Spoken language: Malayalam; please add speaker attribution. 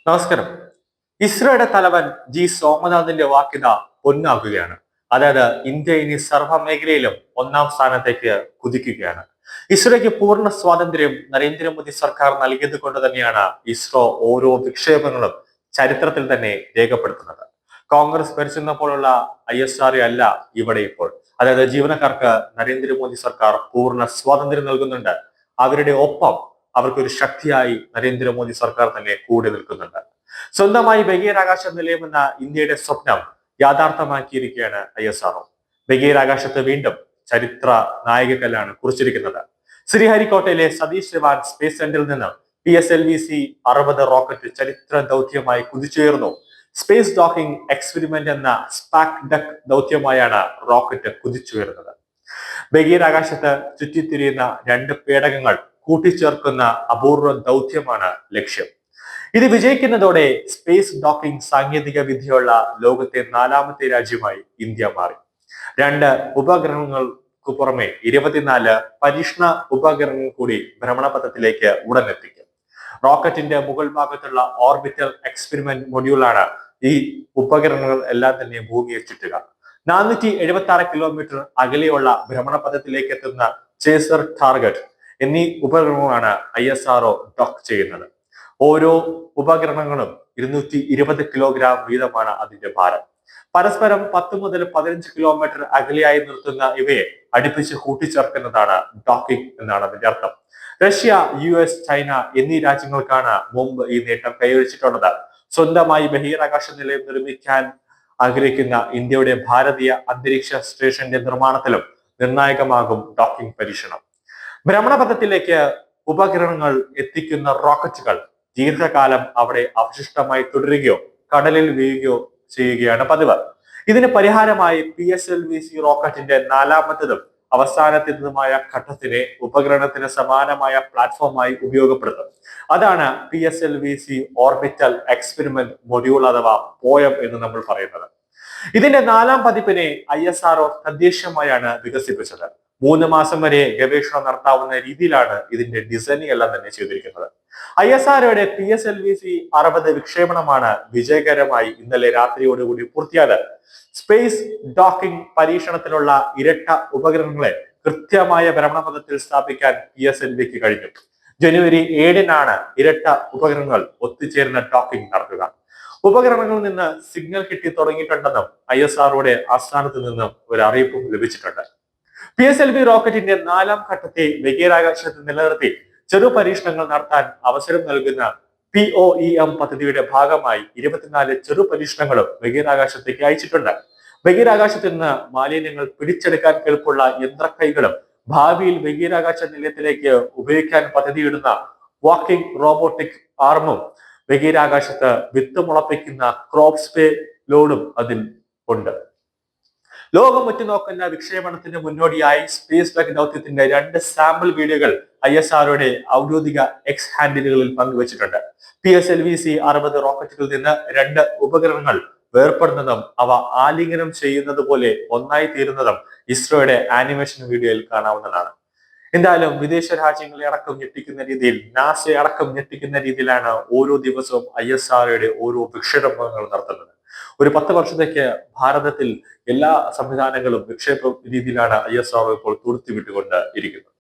Speaker 1: നമസ്കാരം. ഇസ്രോയുടെ തലവൻ ജി സോമനാഥിന്റെ വാക്കിത പൊന്നാകുകയാണ്. അതായത് ഇന്ത്യ ഇനി സർവ്വ മേഖലയിലും ഒന്നാം സ്ഥാനത്തേക്ക് കുതിക്കുകയാണ്. ഇസ്രോയ്ക്ക് പൂർണ്ണ സ്വാതന്ത്ര്യം നരേന്ദ്രമോദി സർക്കാർ നൽകിയത് കൊണ്ട് തന്നെയാണ് ഇസ്രോ ഓരോ വിക്ഷേപങ്ങളും ചരിത്രത്തിൽ തന്നെ രേഖപ്പെടുത്തുന്നത്. കോൺഗ്രസ് ഭരിച്ചിരുന്നപ്പോഴുള്ള ISRO അല്ല ഇവിടെ ഇപ്പോൾ. അതായത് ജീവനക്കാർക്ക് നരേന്ദ്രമോദി സർക്കാർ പൂർണ്ണ സ്വാതന്ത്ര്യം നൽകുന്നുണ്ട്. അവരുടെ ഒപ്പം അവർക്കൊരു ശക്തിയായി നരേന്ദ്രമോദി സർക്കാർ തന്നെ കൂടെ നിൽക്കുന്നുണ്ട്. സ്വന്തമായി ബഹിരാകാശ നിലയമെന്ന ഇന്ത്യയുടെ സ്വപ്നം യാഥാർത്ഥ്യമാക്കിയിരിക്കുകയാണ് ISRO. ബഹിരാകാശത്ത് വീണ്ടും ചരിത്ര നാഴികക്കല്ലാണ് കുറിച്ചിരിക്കുന്നത്. ശ്രീഹരിക്കോട്ടയിലെ സതീഷ് ധവാൻ സ്പേസ് സെന്ററിൽ നിന്ന് PSLV-C-60 റോക്കറ്റ് ചരിത്ര ദൗത്യമായി കുതിച്ചുയർന്നു. സ്പേസ് ഡോക്കിംഗ് എക്സ്പെരിമെന്റ് എന്ന സ്പാക് ഡക്ക് ദൗത്യമായാണ് റോക്കറ്റ് കുതിച്ചുയർന്നത്. ബഹിരാകാശത്ത് ചുറ്റിത്തിരിയുന്ന രണ്ട് പേടകങ്ങൾ കൂട്ടിച്ചേർക്കുന്ന അപൂർവ ദൗത്യമാണ് ലക്ഷ്യം. ഇത് വിജയിക്കുന്നതോടെ സ്പേസ് ഡോക്കിംഗ് സാങ്കേതിക വിദ്യയുള്ള ലോകത്തെ 4ാമത്തെ രാജ്യമായി ഇന്ത്യ മാറി. രണ്ട് ഉപഗ്രഹങ്ങൾക്ക് പുറമെ 24 പരീക്ഷണ ഉപഗ്രഹങ്ങൾ കൂടി ഭ്രമണപഥത്തിലേക്ക് ഉടൻ എത്തിക്കും. റോക്കറ്റിന്റെ മുകൾ ഭാഗത്തുള്ള ഓർബിറ്റൽ എക്സ്പെരിമെന്റ് മൊഡ്യൂളാണ് ഈ ഉപഗ്രഹങ്ങൾ എല്ലാം തന്നെ ഭൂമിയെ ചുറ്റുക. 476 കിലോമീറ്റർ അകലെയുള്ള ഭ്രമണപഥത്തിലേക്ക് എത്തുന്ന ചേസർ ടാർഗറ്റ് എന്നീ ഉപഗ്രഹങ്ങളാണ് ISRO ഡോക്ക് ചെയ്യുന്നത്. ഓരോ ഉപഗ്രഹങ്ങളും 220 കിലോഗ്രാം വീതമാണ് അതിന്റെ ഭാരം. പരസ്പരം 10 മുതൽ 15 കിലോമീറ്റർ അകലെയായി നിർത്തുന്ന ഇവയെ അടുപ്പിച്ച് കൂട്ടിച്ചേർക്കുന്നതാണ് ഡോക്കിംഗ് എന്നാണ് അതിന്റെ അർത്ഥം. റഷ്യ, US, ചൈന എന്നീ രാജ്യങ്ങൾക്കാണ് മുമ്പ് ഈ നേട്ടം കൈവരിച്ചിട്ടുള്ളത്. സ്വന്തമായി ബഹിരാകാശ നിലയം നിർമ്മിക്കാൻ ആഗ്രഹിക്കുന്ന ഇന്ത്യയുടെ ഭാരതീയ അന്തരീക്ഷ സ്റ്റേഷന്റെ നിർമ്മാണത്തിലും നിർണായകമാകും ഡോക്കിംഗ് പരീക്ഷണം. ഭ്രമണപഥത്തിലേക്ക് ഉപഗ്രഹങ്ങൾ എത്തിക്കുന്ന റോക്കറ്റുകൾ ദീർഘകാലം അവിടെ അവശിഷ്ടമായി തുടരുകയോ കടലിൽ വീഴുകയോ ചെയ്യുകയാണ് പതിവ്. ഇതിന് പരിഹാരമായി PSLV-C റോക്കറ്റിന്റെ 4ാമത്തതും അവസാനത്തേതുമായ ഘട്ടത്തിനെ ഉപഗ്രഹത്തിന് സമാനമായ പ്ലാറ്റ്ഫോമായി ഉപയോഗപ്പെടുത്തും. അതാണ് PSLV-C ഓർബിറ്റൽ എക്സ്പെരിമെന്റ് മൊഡ്യൂൾ അഥവാ POEM എന്ന് നമ്മൾ പറയുന്നത്. ഇതിന്റെ 4ാം പതിപ്പിനെ ISRO തദ്ദേശീയമായാണ് വികസിപ്പിച്ചത്. 3 മാസം വരെ ഗവേഷണം നടത്താവുന്ന രീതിയിലാണ് ഇതിന്റെ ഡിസൈനിങ് എല്ലാം തന്നെ ചെയ്തിരിക്കുന്നത്. ISROയുടെ PSLV-C-60 വിക്ഷേപണമാണ് വിജയകരമായി ഇന്നലെ രാത്രിയോടുകൂടി പൂർത്തിയായത്. സ്പേസ് ഡോക്കിംഗ് പരീക്ഷണത്തിനുള്ള ഇരട്ട ഉപഗ്രഹങ്ങളെ കൃത്യമായ ഭ്രമണപഥത്തിൽ സ്ഥാപിക്കാൻ PSLVക്ക് കഴിഞ്ഞു. ജനുവരി 7-നാണ് ഇരട്ട ഉപഗ്രഹങ്ങൾ ഒത്തുചേർന്ന ഡോക്കിംഗ് നടത്തുക. ഉപഗ്രഹങ്ങളിൽ നിന്ന് സിഗ്നൽ കിട്ടി തുടങ്ങിയിട്ടുണ്ടെന്നും ISROയുടെ ആസ്ഥാനത്ത് നിന്നും ഒരു അറിയിപ്പും ലഭിച്ചിട്ടുണ്ട്. PSLV റോക്കറ്റിന്റെ 4ാം ഘട്ടത്തെ ബഹിരാകാശത്ത് നിലനിർത്തി ചെറു പരീക്ഷണങ്ങൾ നടത്താൻ അവസരം നൽകുന്ന POEM പദ്ധതിയുടെ ഭാഗമായി 24 ചെറു പരീക്ഷണങ്ങളും ബഹിരാകാശത്തേക്ക് അയച്ചിട്ടുണ്ട്. ബഹിരാകാശത്ത് നിന്ന് മാലിന്യങ്ങൾ പിടിച്ചെടുക്കാൻ കെൽപ്പുള്ള യന്ത്രക്കൈകളും ഭാവിയിൽ ബഹിരാകാശ നിലയത്തിലേക്ക് ഉപയോഗിക്കാൻ പദ്ധതിയിടുന്ന വാക്കിംഗ് റോബോട്ടിക് ആർമും ബഹിരാകാശത്ത് വിത്ത് മുളപ്പിക്കുന്ന ക്രോപ്സ്പേ ലോഡും അതിൽ ഉണ്ട്. ലോകം ഉറ്റുനോക്കുന്ന വിക്ഷേപണത്തിന് മുന്നോടിയായി സ്പേസ് ഡക്ക് ദൗത്യത്തിന്റെ 2 സാമ്പിൾ വീഡിയോകൾ ISROയുടെ ഔദ്യോഗിക എക്സ് ഹാൻഡിലുകളിൽ പങ്കുവച്ചിട്ടുണ്ട്. PSLV-C-60 റോക്കറ്റുകളിൽ നിന്ന് 2 ഉപഗ്രഹങ്ങൾ വേർപെടുന്നതും അവ ആലിംഗനം ചെയ്യുന്നത് പോലെ ഒന്നായി തീരുന്നതും ഇസ്രോയുടെ ആനിമേഷൻ വീഡിയോയിൽ കാണാവുന്നതാണ്. എന്തായാലും വിദേശ രാജ്യങ്ങളെ അടക്കം ഞെട്ടിക്കുന്ന രീതിയിൽ, നാസയെ അടക്കം ഞെട്ടിക്കുന്ന രീതിയിലാണ് ഓരോ ദിവസവും ISROയുടെ ഓരോ വിക്ഷേപണങ്ങൾ നടത്തുന്നത്. ഒരു 10 വർഷത്തേക്ക് ഭാരതത്തിൽ എല്ലാ സംവിധാനങ്ങളും വിക്ഷേപ രീതിയിലാണ് ISRO ഇപ്പോൾ തുടുത്തി വിട്ടുകൊണ്ട് ഇരിക്കുന്നത്.